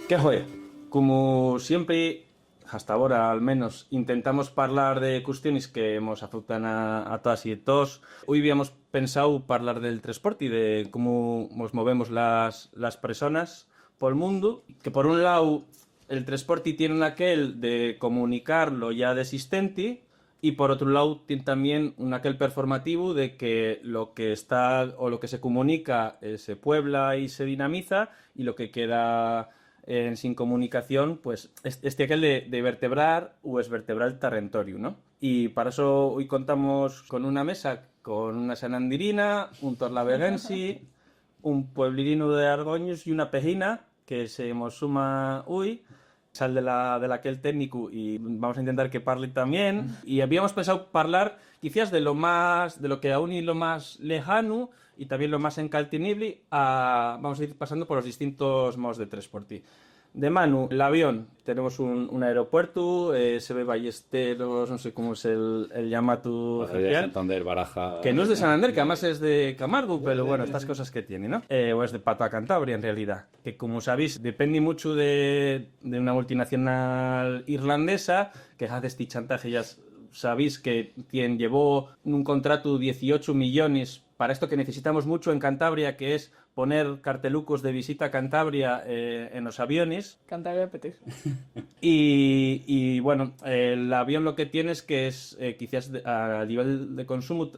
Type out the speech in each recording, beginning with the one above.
Que joe, como siempre, hasta ahora al menos, intentamos hablar de cuestiones que nos afectan a todas y todos. Hoy habíamos pensado hablar del transporte y de cómo nos movemos las personas por el mundo. Que por un lado, el transporte tiene un aquel de comunicar lo ya de existente y por otro lado tiene también un aquel performativo de que lo que está o lo que se comunica se puebla y se dinamiza y lo que queda sin comunicación, pues este aquel de vertebrar o esvertebrar el territorio, ¿no? Y para eso hoy contamos con una mesa con una sanandirina, un torlaveguensi, un pueblirino de Argoños y una pejina que se nos suma hoy. Sal de la aquel técnico y vamos a intentar que parle también. Y habíamos pensado hablar quizás de lo que aún y lo más lejano y también lo más encaltinible. Vamos a ir pasando por los distintos modos de transporte. De Manu, el avión, tenemos un aeropuerto, se ve Ballesteros, no sé cómo es el llamado De oficial. Santander, Baraja. Que no es de Santander, que además es de Camargo, pero bueno, estas cosas que tiene, ¿no? O es de Pato a Cantabria, en realidad. Que como sabéis, depende mucho de una multinacional irlandesa, que hace este chantaje, ya sabéis que quien llevó un contrato 18 millones para esto que necesitamos mucho en Cantabria, que es poner cartelucos de visita a Cantabria en los aviones. Cantabria Petis. Y bueno, el avión lo que tiene es que es quizás a nivel de consumo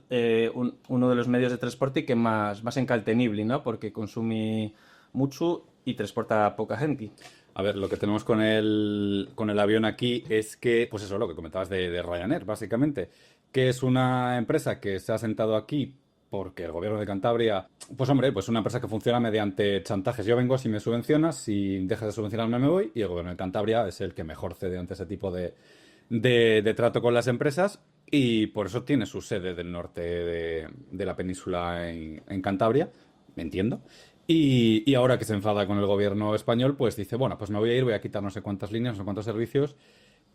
uno de los medios de transporte que más encaltenible, ¿no? Porque consume mucho y transporta poca gente. A ver, lo que tenemos con el avión aquí es que, pues eso, lo que comentabas de Ryanair, básicamente, que es una empresa que se ha sentado aquí porque el gobierno de Cantabria, pues hombre, pues una empresa que funciona mediante chantajes. Yo vengo si me subvencionas, si dejas de subvencionarme me voy, y el gobierno de Cantabria es el que mejor cede ante ese tipo de trato con las empresas, y por eso tiene su sede del norte de la península en Cantabria, me entiendo. Y ahora que se enfada con el gobierno español, pues dice, bueno, pues me voy a ir, voy a quitar no sé cuántas líneas, no sé cuántos servicios.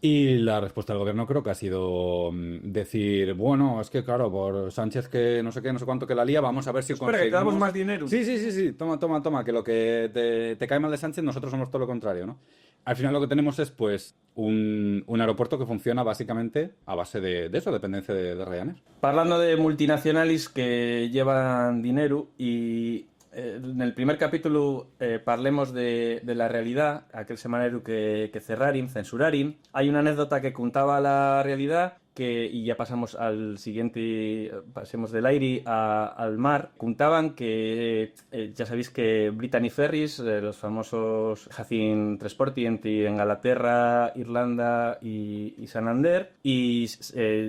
Y la respuesta del gobierno creo que ha sido decir, bueno, es que claro, por Sánchez que no sé qué, no sé cuánto que la lía, vamos a ver si Espera, que te damos más dinero. Sí, sí, sí, sí, toma, que lo que te cae mal de Sánchez, nosotros somos todo lo contrario, ¿no? Al final lo que tenemos es, pues, un aeropuerto que funciona básicamente a base de eso, dependencia de Ryanair. Hablando de multinacionales que llevan dinero y en el primer capítulo parlemos de la realidad, aquel semanario que cerrarin, censurarin. Hay una anécdota que contaba la realidad y ya pasamos al siguiente, pasemos del aire al mar. Contaban que, ya sabéis que Brittany Ferries, los famosos hacen transporte entre Inglaterra, Irlanda y Santander, y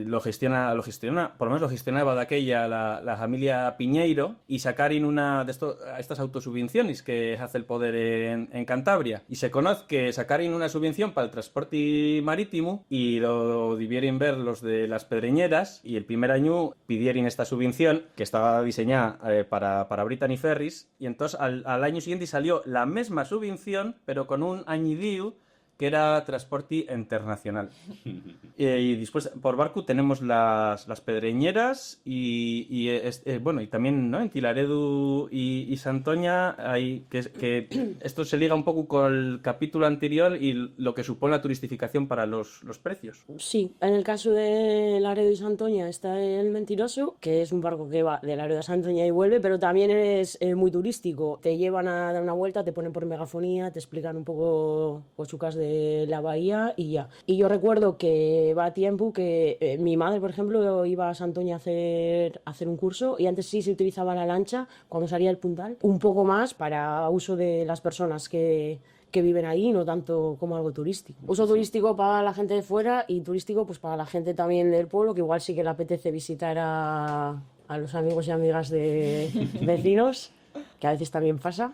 lo gestiona, por lo menos lo gestionaba de aquella la familia Piñeiro, y sacaron una de estas autosubvenciones que hace el poder en Cantabria. Y se conoce que sacaron una subvención para el transporte marítimo y lo debieron ver los de las Pedreñeras, y el primer año pidieron esta subvención que estaba diseñada para Brittany Ferries, y entonces al año siguiente salió la misma subvención pero con un añadido que era transporte internacional. Y después por barco tenemos las Pedreñeras bueno, y también, ¿no? En Tilaredu y Santoña hay que esto se liga un poco con el capítulo anterior y lo que supone la turistificación para los precios. Sí, en el caso de Laredo y Santoña está el Mentiroso, que es un barco que va de Laredo a Santoña y vuelve, pero también es muy turístico. Te llevan a dar una vuelta, te ponen por megafonía, te explican un poco cochucas de la bahía y ya. Y yo recuerdo que va a tiempo que mi madre, por ejemplo, iba a Santoña a hacer un curso, y antes sí se utilizaba la lancha cuando salía el puntal, un poco más para uso de las personas que viven ahí, no tanto como algo turístico. Uso turístico para la gente de fuera y turístico pues para la gente también del pueblo, que igual sí que le apetece visitar a los amigos y amigas de vecinos, que a veces también pasa.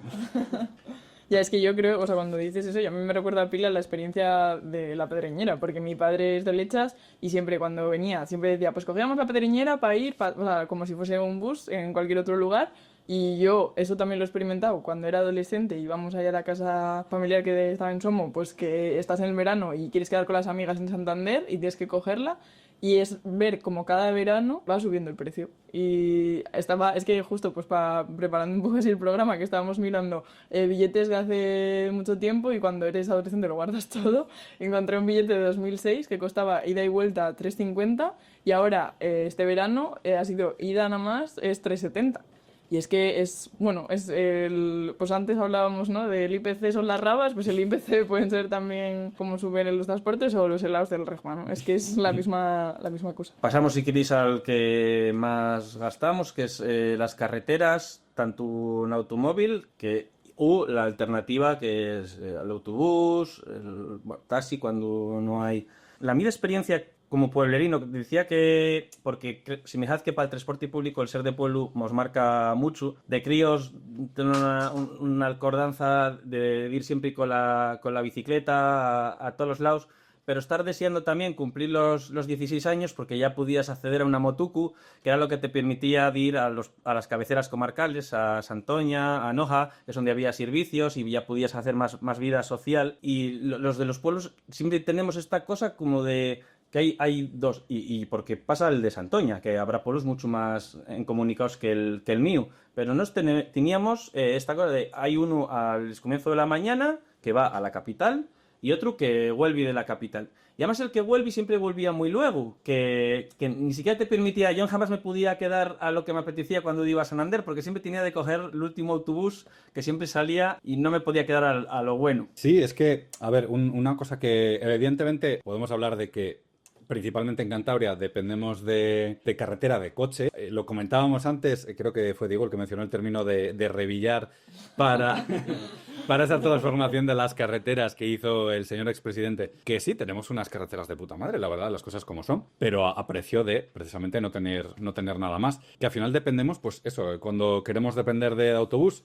Ya, es que yo creo, o sea, cuando dices eso, y a mí me recuerda a pila la experiencia de la Pedreñera, porque mi padre es de Lechas y siempre cuando venía, siempre decía, pues cogíamos la Pedreñera para ir, o sea, como si fuese un bus en cualquier otro lugar. Y yo eso también lo he experimentado cuando era adolescente, íbamos allá a la casa familiar que estaba en Somo, pues que estás en el verano y quieres quedar con las amigas en Santander y tienes que cogerla. y es ver como cada verano va subiendo el precio. Y es que justo pues preparando un poco así el programa, que estábamos mirando billetes de hace mucho tiempo, y cuando eres adolescente lo guardas todo, encontré un billete de 2006 que costaba ida y vuelta 3,50, y ahora este verano ha sido ida nada más, es 3,70. Y es que pues antes hablábamos, ¿no?, del IPC son las rabas, pues el IPC pueden ser también como suben en los transportes o los helados del Rejma, ¿no? Es que es la misma cosa. Pasamos, si queréis, al que más gastamos, que es las carreteras, tanto en automóvil o la alternativa, que es el autobús, taxi cuando no hay. La mi experiencia como pueblerino, decía que, porque semejad que para el transporte público el ser de pueblo nos marca mucho, de críos tener una acordanza de ir siempre con la bicicleta a todos los lados, pero estar deseando también cumplir los 16 años, porque ya podías acceder a una motucu, que era lo que te permitía de ir a las cabeceras comarcales, a Santoña, a Noja, que es donde había servicios y ya podías hacer más vida social. Y los de los pueblos siempre tenemos esta cosa como de que hay dos, y porque pasa el de Santoña, que habrá pueblos mucho más comunicados que el mío, pero nos teníamos esta cosa de, hay uno al comienzo de la mañana que va a la capital y otro que vuelve de la capital. Y además el que vuelve siempre volvía muy luego, que ni siquiera te permitía, yo jamás me podía quedar a lo que me apetecía cuando iba a Santander, porque siempre tenía de coger el último autobús que siempre salía y no me podía quedar a lo bueno. Sí, es que, a ver, una cosa que evidentemente podemos hablar de que principalmente en Cantabria dependemos de carretera, de coche. Lo comentábamos antes, creo que fue Diego el que mencionó el término de revillar para esa transformación de las carreteras que hizo el señor expresidente. Que sí, tenemos unas carreteras de puta madre, la verdad, las cosas como son, pero a precio de, precisamente, no tener nada más. Que al final dependemos, pues eso, cuando queremos depender de autobús,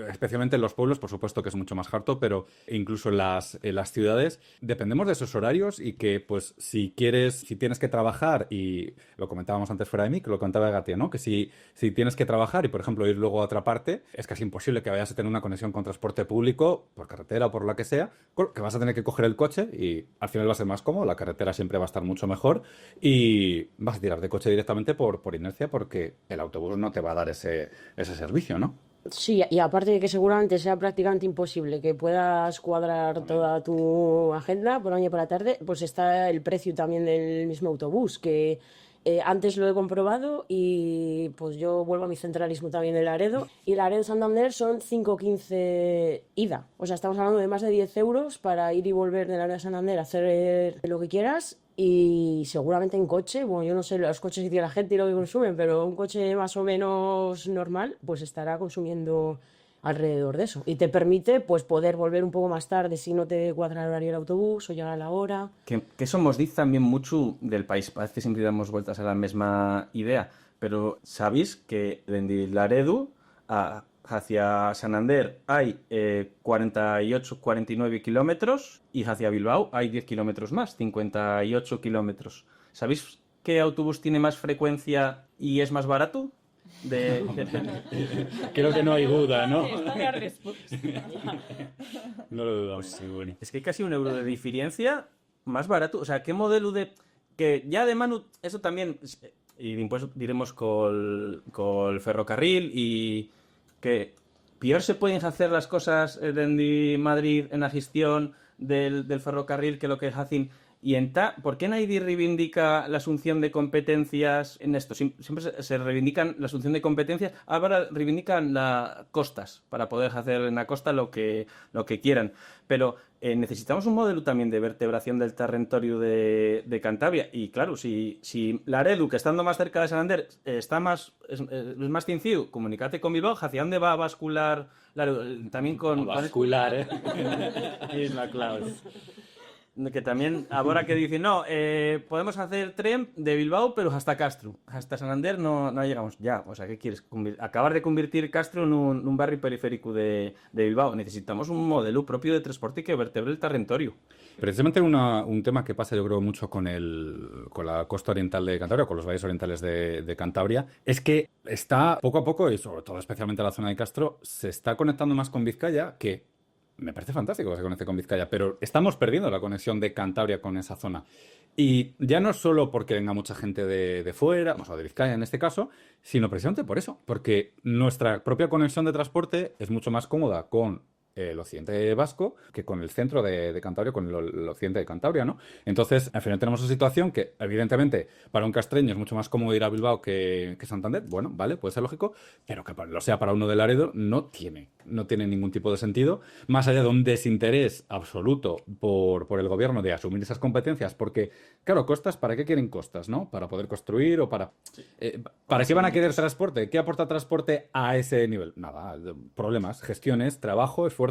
especialmente en los pueblos, por supuesto que es mucho más harto, pero incluso en las ciudades dependemos de esos horarios, y que pues si tienes que trabajar, y lo comentábamos antes fuera de mí, que lo contaba Gatia, ¿no? Que si tienes que trabajar y, por ejemplo, ir luego a otra parte, es casi imposible que vayas a tener una conexión con transporte público, por carretera o por la que sea, que vas a tener que coger el coche, y al final va a ser más cómodo, la carretera siempre va a estar mucho mejor, y vas a tirar de coche directamente por inercia, porque el autobús no te va a dar ese servicio, ¿no? Sí, y aparte de que seguramente sea prácticamente imposible que puedas cuadrar toda tu agenda por la mañana y por la tarde, pues está el precio también del mismo autobús, que antes lo he comprobado, y pues yo vuelvo a mi centralismo también de Laredo, y Laredo-Santander son 5,15 ida. O sea, estamos hablando de más de 10 euros para ir y volver de Laredo-Santander a hacer lo que quieras. Y seguramente en coche, bueno, yo no sé los coches que tiene la gente y lo que consumen, pero un coche más o menos normal pues estará consumiendo alrededor de eso. Y te permite pues poder volver un poco más tarde si no te cuadra el horario del autobús, o llegar a la hora. Que eso nos dice también mucho del país. Parece que siempre damos vueltas a la misma idea, pero ¿sabéis que desde Laredo hacia Santander hay 48-49 kilómetros, y hacia Bilbao hay 10 kilómetros más, 58 kilómetros? ¿Sabéis qué autobús tiene más frecuencia y es más barato? Creo que no hay duda, ¿no? No lo dudamos. Pues sí, bueno. Es que hay casi €1 de diferencia más barato. O sea, ¿qué modelo de...? Que ya de mano, eso también... Y después diremos con el ferrocarril, y que peor se pueden hacer las cosas de Madrid en la gestión del ferrocarril que lo que hacen. Y ¿por qué nadie reivindica la asunción de competencias en esto? Siempre se reivindican la asunción de competencias, ahora reivindican las costas para poder hacer en la costa lo que quieran. Pero necesitamos un modelo también de vertebración del territorio de Cantabria. Y claro, si Laredo, que estando más cerca de Santander, es más sencillo, comunicate con Bilbao, ¿hacia dónde va a bascular Laredo? También con... Bascular, ¿eh? Es la clave. Que también, ahora que dicen, no, podemos hacer tren de Bilbao, pero hasta Castro. Hasta Santander no llegamos. Ya, o sea, ¿qué quieres? Acabar de convertir Castro en un barrio periférico de Bilbao. Necesitamos un modelo propio de transporte que vertebre el territorio. Precisamente un tema que pasa, yo creo, mucho con la costa oriental de Cantabria, con los valles orientales de Cantabria, es que está poco a poco, y sobre todo especialmente la zona de Castro, se está conectando más con Vizcaya, que me parece fantástico que se conecte con Vizcaya, pero estamos perdiendo la conexión de Cantabria con esa zona. Y ya no solo porque venga mucha gente de fuera, o sea, de Vizcaya en este caso, sino precisamente por eso, porque nuestra propia conexión de transporte es mucho más cómoda con el occidente vasco que con el centro de Cantabria, con el occidente de Cantabria, ¿no? Entonces, al final tenemos una situación que, evidentemente, para un castreño es mucho más cómodo ir a Bilbao que Santander. Bueno, vale, puede ser lógico, pero que lo sea para uno de Laredo no tiene ningún tipo de sentido, más allá de un desinterés absoluto por el gobierno de asumir esas competencias, porque, claro, costas, ¿para qué quieren costas, no? Para poder construir o para... ¿Para qué van a querer transporte? ¿Qué aporta transporte a ese nivel? Nada, problemas, gestiones, trabajo, esfuerzo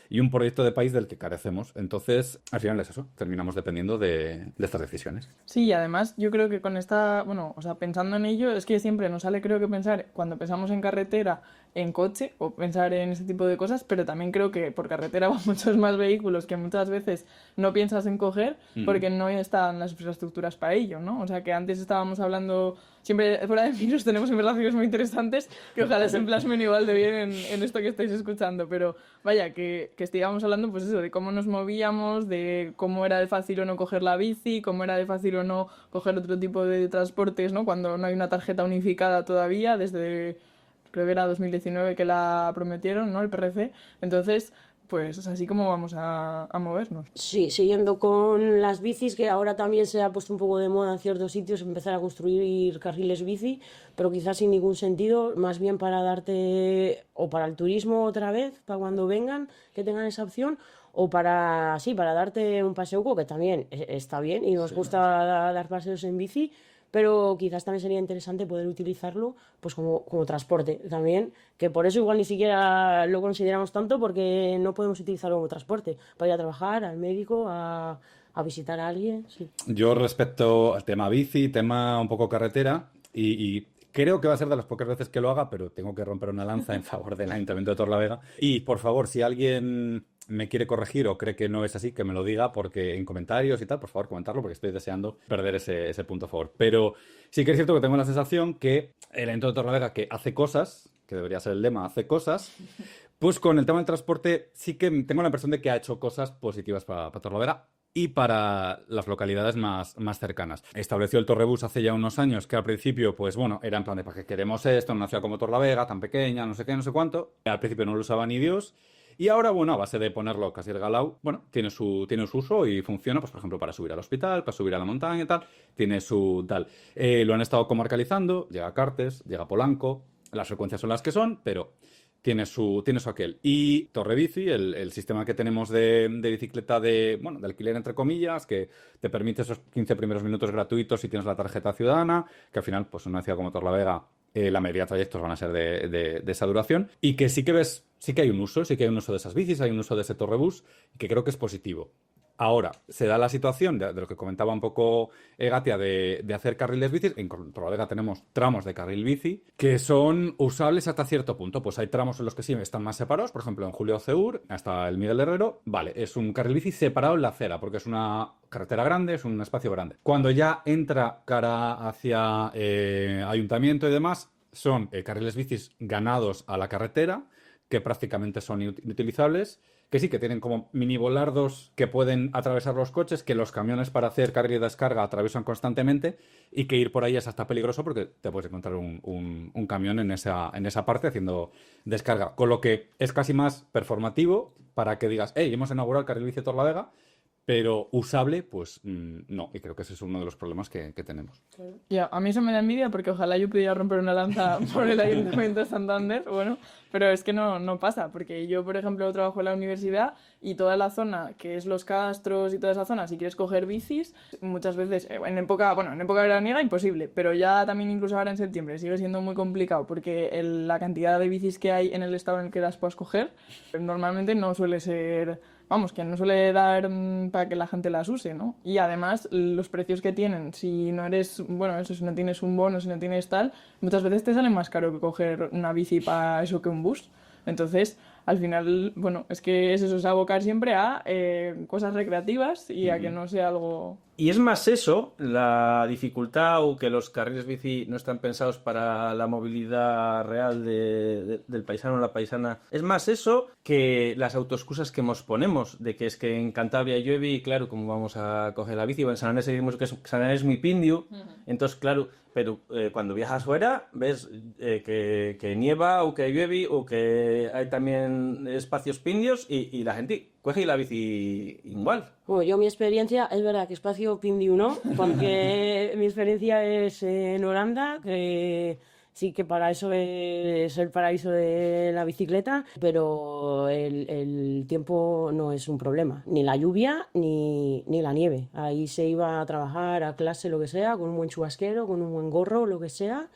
y un proyecto de país del que carecemos. Entonces, al final es eso, terminamos dependiendo de estas decisiones. Sí, y además yo creo que con esta, bueno, o sea, pensando en ello, es que siempre nos sale creo que pensar cuando pensamos en carretera, en coche o pensar en ese tipo de cosas, pero también creo que por carretera van muchos más vehículos que muchas veces no piensas en coger porque no están las infraestructuras para ello, ¿no? O sea, que antes estábamos hablando, siempre fuera de virus tenemos conversaciones muy interesantes que ojalá se plasmen igual de bien en esto que estáis escuchando, pero vaya, que estábamos hablando pues eso, de cómo nos movíamos, de cómo era de fácil o no coger la bici, cómo era de fácil o no coger otro tipo de transportes, ¿no? Cuando no hay una tarjeta unificada todavía, desde creo que era 2019 que la prometieron, ¿no? El PRC. Entonces, pues es así como vamos a movernos. Sí, siguiendo con las bicis, que ahora también se ha puesto un poco de moda en ciertos sitios empezar a construir carriles bici, pero quizás sin ningún sentido, más bien para darte, o para el turismo otra vez, para cuando vengan, que tengan esa opción, o para, sí, para darte un paseo, que también está bien y nos gusta dar paseos en bici, pero quizás también sería interesante poder utilizarlo pues como transporte también, que por eso igual ni siquiera lo consideramos tanto, porque no podemos utilizarlo como transporte, para ir a trabajar, al médico, a visitar a alguien, sí. Yo respecto al tema bici, tema un poco carretera, y creo que va a ser de las pocas veces que lo haga, pero tengo que romper una lanza en favor del Ayuntamiento de Torlavega. Y por favor, si alguien me quiere corregir o cree que no es así, que me lo diga, porque en comentarios y tal, por favor, comentarlo, porque estoy deseando perder ese punto a favor. Pero sí que es cierto que tengo la sensación que el Ayuntamiento de Torlavega, que hace cosas, que debería ser el lema, hace cosas, pues con el tema del transporte sí que tengo la impresión de que ha hecho cosas positivas para Torlavega y para las localidades más cercanas. Estableció el Torrebús hace ya unos años, que al principio, pues bueno, era en plan de ¿para qué queremos esto en una ciudad como Torlavega, tan pequeña, no sé qué, no sé cuánto? Al principio no lo usaba ni Dios. Y ahora, bueno, a base de ponerlo casi regalado, bueno, tiene su uso y funciona, pues por ejemplo, para subir al hospital, para subir a la montaña y tal, tiene su tal. Lo han estado comarcalizando, llega a Cartes, llega a Polanco, las frecuencias son las que son, pero tiene su aquel. Y Torrebici, el sistema que tenemos de bicicleta de alquiler entre comillas, que te permite esos 15 primeros minutos gratuitos si tienes la tarjeta ciudadana, que al final, pues en una ciudad como Torlavega, la mayoría de trayectos van a ser de esa duración, y que sí que hay un uso de esas bicis, hay un uso de ese Torrebús, que creo que es positivo. Ahora, se da la situación de lo que comentaba un poco Gatia, de hacer carriles bicis. En Torlavega tenemos tramos de carril bici que son usables hasta cierto punto. Pues hay tramos en los que sí están más separados, por ejemplo en Julio Ceur, hasta el Miguel Herrero. Vale, es un carril bici separado en la acera, porque es una carretera grande, es un espacio grande. Cuando ya entra cara hacia ayuntamiento y demás, son carriles bicis ganados a la carretera, que prácticamente son inutilizables, que sí que tienen como mini volardos que pueden atravesar los coches, que los camiones para hacer carga y descarga atraviesan constantemente, y que ir por ahí es hasta peligroso porque te puedes encontrar un camión en esa parte haciendo descarga. Con lo que es casi más performativo para que digas, hey, hemos inaugurado el carril bici de Torlavega, pero usable, pues no. Y creo que ese es uno de los problemas que tenemos. Ya, a mí eso me da envidia porque ojalá yo pudiera romper una lanza por el Ayuntamiento de Santander, bueno, pero es que no pasa, porque yo, por ejemplo, trabajo en la universidad y toda la zona, que es Los Castros y toda esa zona, si quieres coger bicis, muchas veces, en época veraniega imposible, pero ya también incluso ahora en septiembre sigue siendo muy complicado porque la cantidad de bicis que hay en el estado en el que las puedas coger, normalmente no suele ser... Vamos, que no suele dar para que la gente las use, ¿no? Y además, los precios que tienen, si no eres, bueno, eso, si no tienes un bono, si no tienes tal, muchas veces te sale más caro que coger una bici para eso que un bus. Entonces, al final, bueno, es que es eso, es abocar siempre a cosas recreativas y a que no sea algo Y es más eso, la dificultad o que los carriles bici no están pensados para la movilidad real del paisano o la paisana. Es más eso que las autoexcusas que nos ponemos, de que es que en Cantabria llueve y claro, ¿cómo vamos a coger la bici? O en San Andrés decimos que San Andrés es muy pindio, entonces claro, pero cuando viajas fuera ves que nieva o que llueve o que hay también espacios pindios y la gente coge la bici igual. Bueno, yo mi experiencia, es verdad que espacio Pindiu no, porque mi experiencia es en Holanda, que sí que para eso es el paraíso de la bicicleta, pero el tiempo no es un problema, ni la lluvia ni la nieve. Ahí se iba a trabajar, a clase, lo que sea, con un buen chubasquero, con un buen gorro, lo que sea,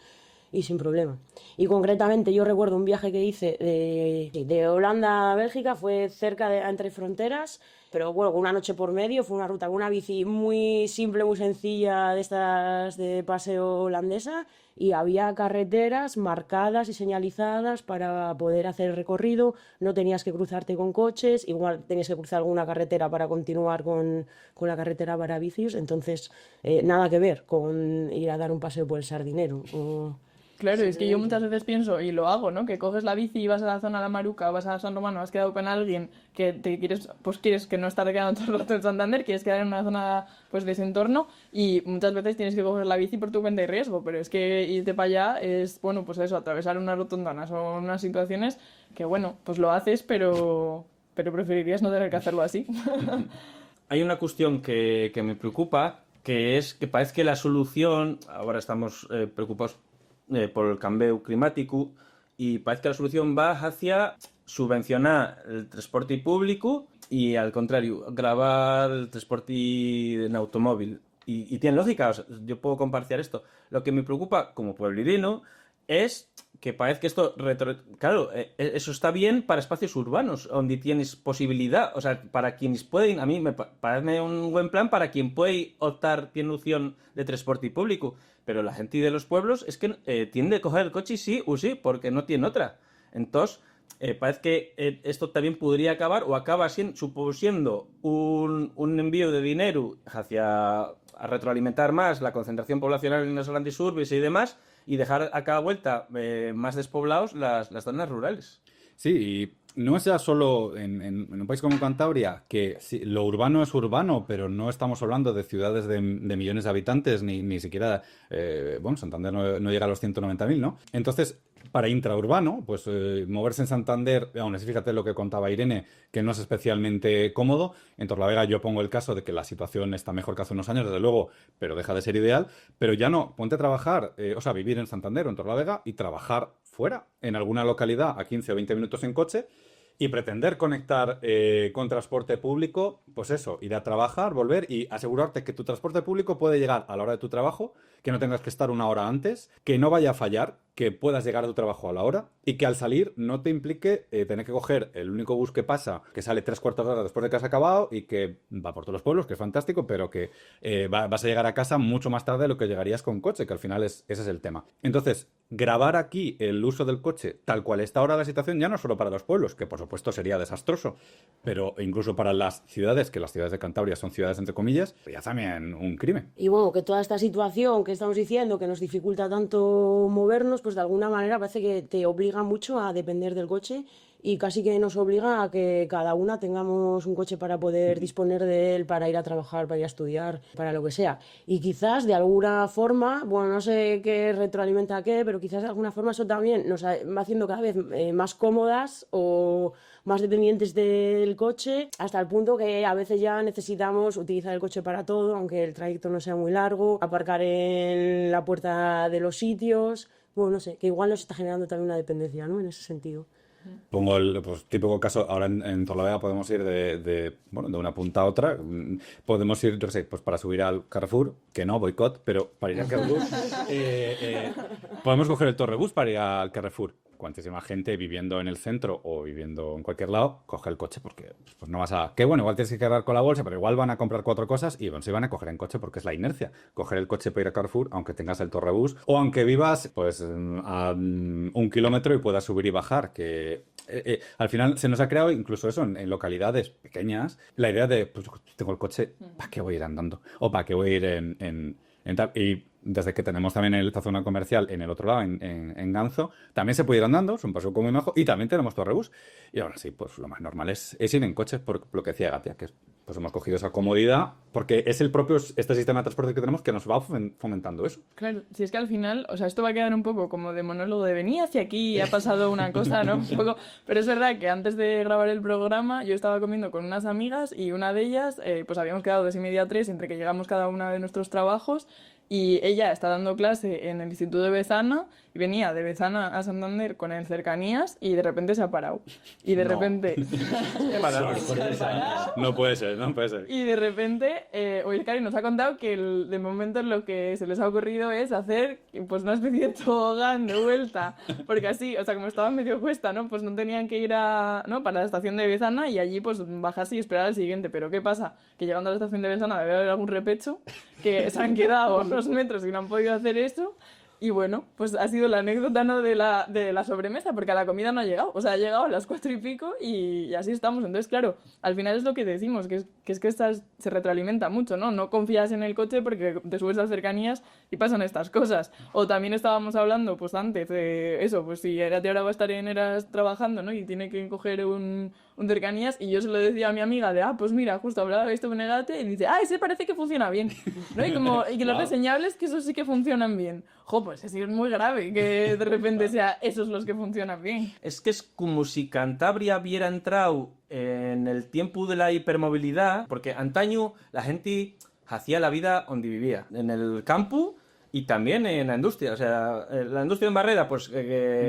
y sin problema. Y concretamente yo recuerdo un viaje que hice de Holanda a Bélgica, fue cerca de entre fronteras, pero bueno, con una noche por medio, fue una ruta con una bici muy simple, muy sencilla, de estas de paseo holandesa, y había carreteras marcadas y señalizadas para poder hacer el recorrido, no tenías que cruzarte con coches, igual tenías que cruzar alguna carretera para continuar con la carretera para bicios, entonces nada que ver con ir a dar un paseo por el Sardinero. Claro, es que yo muchas veces pienso, y lo hago, ¿no? Que coges la bici y vas a la zona de la Maruca o vas a San Romano, has quedado con alguien que te quieres, pues quieres que no estar quedando todo el rato en Santander, quieres quedar en una zona pues de ese entorno y muchas veces tienes que coger la bici por tu cuenta y riesgo, pero es que irte para allá es, bueno, pues eso, atravesar unas rotondanas o unas situaciones que, bueno, pues lo haces, pero preferirías no tener que hacerlo así. Hay una cuestión que me preocupa, que es que parece que la solución, ahora estamos preocupados por el cambio climático y parece que la solución va hacia subvencionar el transporte público y al contrario, gravar el transporte en automóvil. Y tiene lógica, o sea, yo puedo compartir esto. Lo que me preocupa como pueblerino es que parece que esto, claro, eso está bien para espacios urbanos, donde tienes posibilidad, o sea, para quienes pueden, a mí me parece un buen plan para quien puede optar, tiene opción de transporte público, pero la gente de los pueblos es que tiende a coger el coche sí o sí, porque no tiene otra. Entonces, parece que esto también podría acabar o acaba supusiendo un envío de dinero hacia a retroalimentar más la concentración poblacional en las grandes urbes y demás, y dejar a cada vuelta más despoblados las zonas rurales. Sí, y no es ya solo en un país como Cantabria, que sí, lo urbano es urbano, pero no estamos hablando de ciudades de millones de habitantes, ni siquiera, bueno, Santander no llega a los 190.000, ¿no? Entonces, para intraurbano, pues moverse en Santander, aún así fíjate lo que contaba Irene, que no es especialmente cómodo. En Torlavega yo pongo el caso de que la situación está mejor que hace unos años, desde luego, pero deja de ser ideal. Pero ya no, ponte a trabajar, o sea, vivir en Santander o en Torlavega y trabajar fuera, en alguna localidad, a 15 o 20 minutos en coche, y pretender conectar con transporte público, pues eso, ir a trabajar, volver y asegurarte que tu transporte público puede llegar a la hora de tu trabajo, que no tengas que estar una hora antes, que no vaya a fallar, que puedas llegar a tu trabajo a la hora y que al salir no te implique tener que coger el único bus que pasa, que sale 3/4 de hora después de que has acabado y que va por todos los pueblos, que es fantástico, pero que vas a llegar a casa mucho más tarde de lo que llegarías con coche, que al final ese es el tema. Entonces, grabar aquí el uso del coche tal cual está ahora la situación, ya no solo para los pueblos, que por supuesto sería desastroso, pero incluso para las ciudades, que las ciudades de Cantabria son ciudades entre comillas, ya también un crimen. Y bueno, que toda esta situación que estamos diciendo, que nos dificulta tanto movernos, pues de alguna manera parece que te obliga mucho a depender del coche y casi que nos obliga a que cada una tengamos un coche para poder disponer de él, para ir a trabajar, para ir a estudiar, para lo que sea. Y quizás de alguna forma, bueno, no sé qué retroalimenta a qué, pero quizás de alguna forma eso también nos va haciendo cada vez más cómodas o más dependientes del coche, hasta el punto que a veces ya necesitamos utilizar el coche para todo, aunque el trayecto no sea muy largo, aparcar en la puerta de los sitios. Bueno, no sé, que igual nos está generando también una dependencia, ¿no? En ese sentido. Pongo el típico caso, ahora en Torlavega podemos ir bueno, de una punta a otra, podemos ir, yo sé, pues para subir al Carrefour, que no, boicot, pero para ir al Carrefour, podemos coger el Torrebús para ir al Carrefour. Cuantísima gente viviendo en el centro o viviendo en cualquier lado, coge el coche porque pues no vas a... Que bueno, igual tienes que quedar con la bolsa, pero igual van a comprar 4 cosas y bueno, se van a coger en coche porque es la inercia. Coger el coche para ir a Carrefour, aunque tengas el Torrebús o aunque vivas pues a 1 kilómetro y puedas subir y bajar, que al final se nos ha creado incluso eso en localidades pequeñas, la idea de, pues tengo el coche, ¿para qué voy a ir andando? O ¿para qué voy a ir en tal? Y desde que tenemos también esta zona comercial en el otro lado, en Ganzo, también se puede ir andando, es un paseo muy majo, y también tenemos Torrebús. Y ahora sí, pues lo más normal es ir en coches, por lo que decía Gatia, que pues hemos cogido esa comodidad, porque es el propio, este sistema de transporte que tenemos que nos va fomentando eso. Claro, si es que al final, o sea, esto va a quedar un poco como de monólogo de venía hacia aquí y ha pasado una cosa, ¿no? Un poco, pero es verdad que antes de grabar el programa yo estaba comiendo con unas amigas y una de ellas, pues habíamos quedado 2:30 a 3 entre que llegamos cada una de nuestros trabajos y ella está dando clase en el Instituto de Bezana y venía de Bezana a Santander con el Cercanías y de repente se ha parado. Y de repente... No puede ser, no puede ser. Y de repente, Oilcari nos ha contado que de momento lo que se les ha ocurrido es hacer pues una especie de tobogán de vuelta, porque así, o sea, como estaba medio cuesta, ¿no? Pues no tenían que ir ¿no? para la estación de Bezana y allí pues bajarse y esperar al siguiente. Pero ¿qué pasa? Que llegando a la estación de Bezana debe haber algún repecho, que se han quedado a unos metros y no han podido hacer eso. Y bueno, pues ha sido la anécdota, ¿no? de la sobremesa, porque a la comida no ha llegado. O sea, ha llegado a las 4:00 y así estamos. Entonces, claro, al final es lo que decimos, que es que se retroalimenta mucho, ¿no? No confías en el coche porque te subes a Cercanías y pasan estas cosas. O también estábamos hablando, pues antes, de eso, pues si Erati ahora va a estar en Eras trabajando, ¿no? Y tiene que coger un Cercanías y yo se lo decía a mi amiga de, pues mira, justo hablaba de esto con Egate y dice, ese parece que funciona bien, ¿no? Y que los reseñables que esos sí que funcionan bien. Pues es muy grave que de repente sea esos los que funcionan bien. Es que es como si Cantabria hubiera entrado en el tiempo de la hipermovilidad, porque antaño la gente hacía la vida donde vivía, en el campo y también en la industria. O sea, la industria en Barreda, pues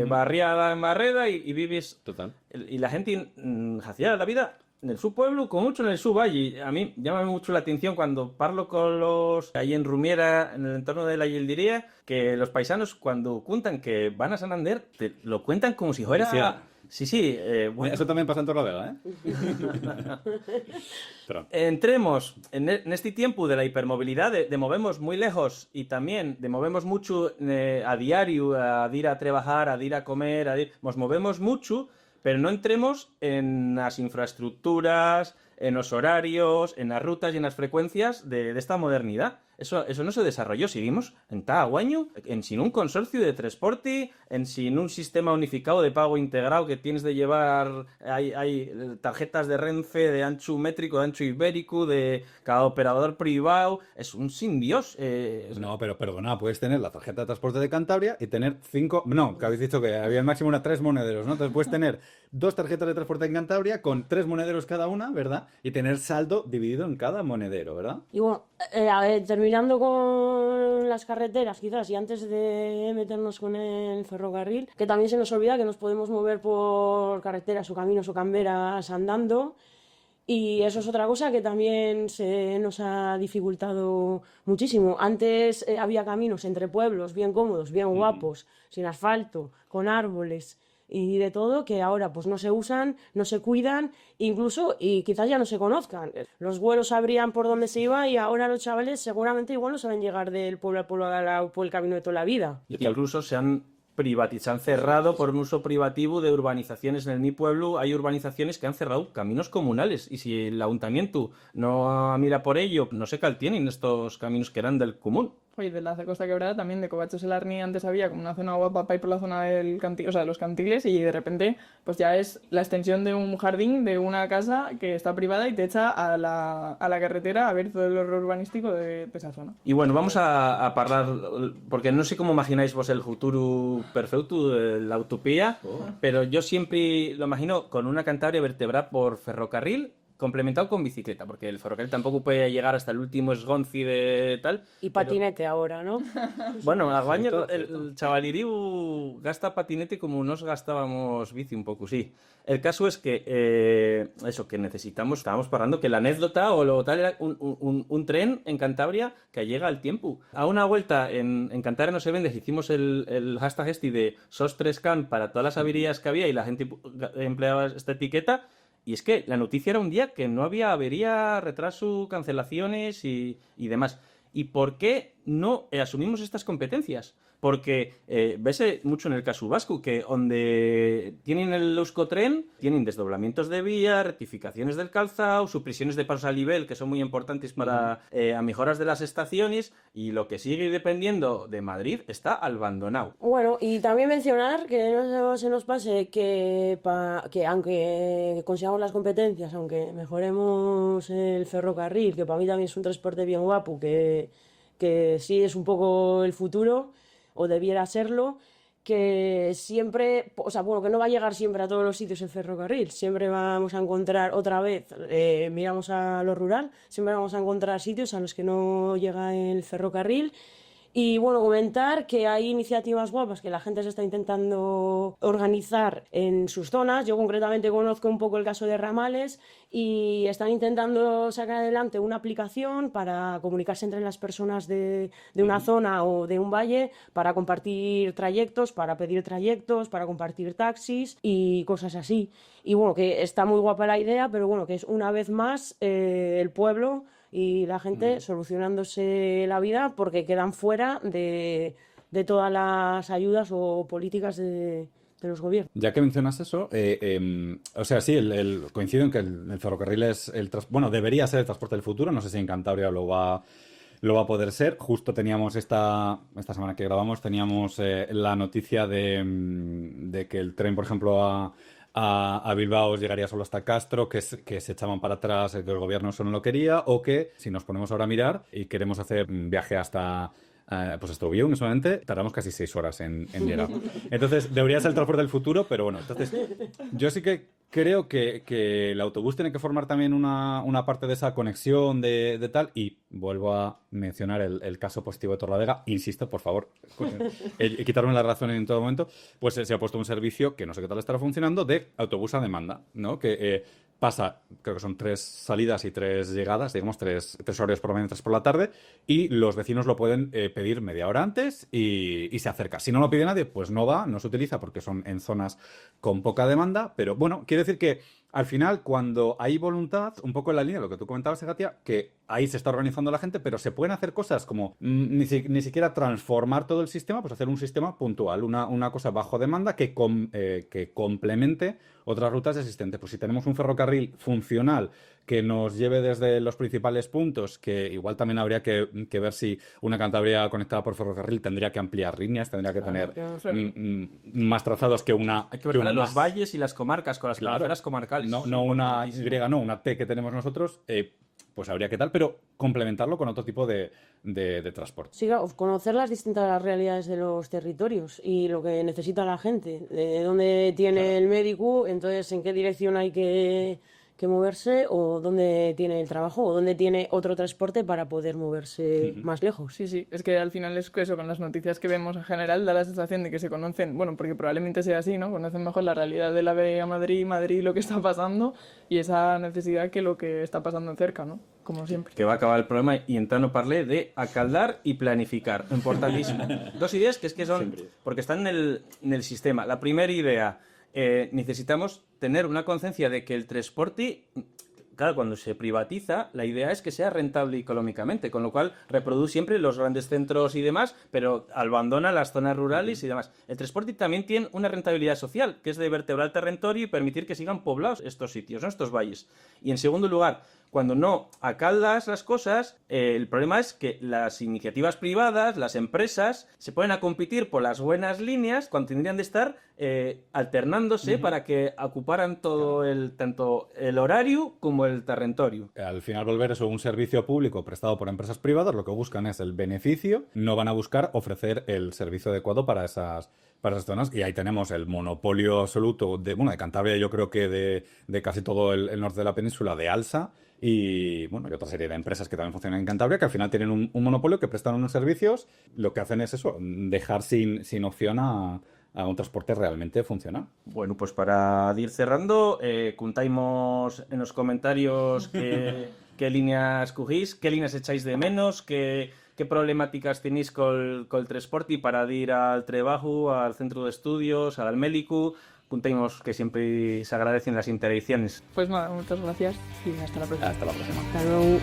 barría en Barreda y vives... Total. Y la gente hacía la vida en el su pueblo, como mucho en el su valle. A mí llama mucho la atención cuando parlo con los ahí en Rumiera, en el entorno de la Yeldiría, que los paisanos cuando cuentan que van a Santander, te lo cuentan como si fuera... Sí, bueno. Eso también pasa en Torlavega, ¿eh? Entremos en este tiempo de la hipermovilidad, de movemos muy lejos y también de movemos mucho a diario, a ir a trabajar, a ir a comer, nos movemos mucho, pero no entremos en las infraestructuras, en los horarios, en las rutas y en las frecuencias de esta modernidad. Eso no se desarrolló. Seguimos en Tahuaño, sin un consorcio de transporte, sin un sistema unificado de pago integrado que tienes de llevar. Hay tarjetas de Renfe, de ancho métrico, de ancho ibérico, de cada operador privado. Es un sin Dios. No, pero perdona, puedes tener la tarjeta de transporte de Cantabria y tener 5... No, que habéis dicho que había el máximo 3 monederos, ¿no? Entonces puedes tener 2 tarjetas de transporte en Cantabria con 3 monederos cada una, ¿verdad? Y tener saldo dividido en cada monedero, ¿verdad? Y bueno, a ver, terminando con las carreteras, quizás, y antes de meternos con el ferrocarril, que también se nos olvida que nos podemos mover por carreteras o caminos o camberas andando. Y eso es otra cosa que también se nos ha dificultado muchísimo. Antes había caminos entre pueblos bien cómodos, bien guapos, sin asfalto, con árboles y de todo, que ahora pues no se usan, no se cuidan, incluso y quizás ya no se conozcan. Los vuelos sabrían por dónde se iba y ahora los chavales seguramente igual no saben llegar del pueblo al pueblo por el camino de toda la vida. Y que incluso se han cerrado por un uso privativo de urbanizaciones. En mi pueblo hay urbanizaciones que han cerrado caminos comunales y si el ayuntamiento no mira por ello, no sé qué tienen estos caminos que eran del común. Oye, de la Costa Quebrada también, de Covachos el Arni, antes había como una zona guapa para ir por la zona del o sea, de los cantiles y de repente pues ya es la extensión de un jardín de una casa que está privada y te echa a la carretera a ver todo el horror urbanístico de esa zona. Y bueno, vamos a hablar, porque no sé cómo imagináis vos el futuro perfecto de la utopía, pero yo siempre lo imagino con una Cantabria vertebrada por ferrocarril complementado con bicicleta, porque el ferrocarril tampoco puede llegar hasta el último esgonci de tal. Y patinete ahora, ¿no? Bueno, Aguaño, el chavaliriu gasta patinete como nos gastábamos bici un poco, sí. El caso es que, eso, que estábamos parando, que la anécdota o lo tal era un tren en Cantabria que llega al tiempo. A una vuelta en Cantabria no se vende, hicimos el hashtag de SOS3CAN para todas las averías que había y la gente empleaba esta etiqueta. Y es que la noticia era un día que no había avería, retraso, cancelaciones y demás. ¿Y por qué no asumimos estas competencias? porque vese mucho en el caso vasco, que donde tienen el Euskotren, tienen desdoblamientos de vía, rectificaciones del calzado, supresiones de pasos a nivel, que son muy importantes para a mejoras de las estaciones, y lo que sigue dependiendo de Madrid está abandonado. Bueno, y también mencionar que no se nos pase que aunque consigamos las competencias, aunque mejoremos el ferrocarril, que para mí también es un transporte bien guapo, que sí es un poco el futuro, o debiera serlo, que siempre, o sea, bueno, que no va a llegar siempre a todos los sitios el ferrocarril, siempre vamos a encontrar otra vez, miramos a lo rural, siempre vamos a encontrar sitios a los que no llega el ferrocarril. Y bueno, comentar que hay iniciativas guapas que la gente se está intentando organizar en sus zonas. Yo concretamente conozco un poco el caso de Ramales y están intentando sacar adelante una aplicación para comunicarse entre las personas de una zona o de un valle, para compartir trayectos, para pedir trayectos, para compartir taxis y cosas así. Y bueno, que está muy guapa la idea, pero bueno, que es una vez más el pueblo y la gente solucionándose la vida porque quedan fuera de todas las ayudas o políticas de los gobiernos. Ya que mencionas eso, o sea, sí, coincido en que el ferrocarril es bueno, debería ser el transporte del futuro. No sé si en Cantabria lo va a poder ser. Justo teníamos esta semana que grabamos, teníamos la noticia de que el tren, por ejemplo, a Bilbao llegaría solo hasta Castro, que se echaban para atrás, que el gobierno eso no lo quería, o que si nos ponemos ahora a mirar y queremos hacer un viaje hasta Oviedo, solamente tardamos casi 6 horas en llegar. Entonces, debería ser el transporte del futuro, pero bueno, entonces yo sí que creo que el autobús tiene que formar también una parte de esa conexión de tal, y vuelvo a mencionar el caso positivo de Torlavega. Insisto, por favor, quitarme la razón en todo momento. Pues se ha puesto un servicio que no sé qué tal estará funcionando, de autobús a demanda, ¿no? Que pasa, creo que son 3 salidas y 3 llegadas, digamos 3 horarios por la mañana y 3 por la tarde, y los vecinos lo pueden pedir media hora antes y se acerca. Si no lo pide nadie, pues no va, no se utiliza porque son en zonas con poca demanda, pero bueno, quiere decir que al final, cuando hay voluntad, un poco en la línea de lo que tú comentabas, Segatia, que ahí se está organizando la gente, pero se pueden hacer cosas como ni siquiera transformar todo el sistema, pues hacer un sistema puntual, una cosa bajo demanda que complemente otras rutas existentes. Pues si tenemos un ferrocarril funcional que nos lleve desde los principales puntos, que igual también habría que ver si una Cantabria conectada por ferrocarril tendría que ampliar líneas, tendría que tener más trazados que una... Hay que ver los valles y las comarcas con las cabeceras comarcales. No una Y, no una T que tenemos nosotros, pues habría que tal, pero complementarlo con otro tipo de transporte. Sí, claro, conocer las distintas realidades de los territorios y lo que necesita la gente, de dónde tiene el médico, entonces en qué dirección hay que moverse, o dónde tiene el trabajo, o dónde tiene otro transporte para poder moverse más lejos. Sí, es que al final es que eso, con las noticias que vemos en general, da la sensación de que se conocen, bueno, porque probablemente sea así, ¿no? Conocen mejor la realidad de la AVE a Madrid, lo que está pasando, y esa necesidad que lo que está pasando cerca, ¿no? Como siempre. Que va a acabar el problema y entrando parlé de acaldar y planificar. Importantísimo. 2 ideas que son... Siempre. Porque están en el sistema. La primera idea, necesitamos tener una conciencia de que el transporte, claro, cuando se privatiza, la idea es que sea rentable económicamente, con lo cual reproduce siempre los grandes centros y demás, pero abandona las zonas rurales y demás. El transporte también tiene una rentabilidad social, que es de vertebrar el territorio y permitir que sigan poblados estos sitios, ¿no? Estos valles. Y en segundo lugar, cuando no acaldas las cosas, el problema es que las iniciativas privadas, las empresas, se ponen a competir por las buenas líneas cuando tendrían de estar alternándose para que ocuparan todo tanto el horario como el territorio. Al final, volver eso un servicio público prestado por empresas privadas, lo que buscan es el beneficio, no van a buscar ofrecer el servicio adecuado para esas zonas, y ahí tenemos el monopolio absoluto de Cantabria, yo creo que de casi todo el norte de la península, de Alsa, y bueno, hay otra serie de empresas que también funcionan en Cantabria, que al final tienen un monopolio, que prestan unos servicios, lo que hacen es eso, dejar sin opción a un transporte realmente funcional. Bueno, pues para ir cerrando, contaimos en los comentarios qué líneas cogís, qué líneas echáis de menos, qué problemáticas tenéis con el transporte para ir al trabajo, al centro de estudios, al médico. Contaimos que siempre se agradecen las interacciones. Pues nada, muchas gracias y hasta la próxima. Hasta la próxima. Hasta luego.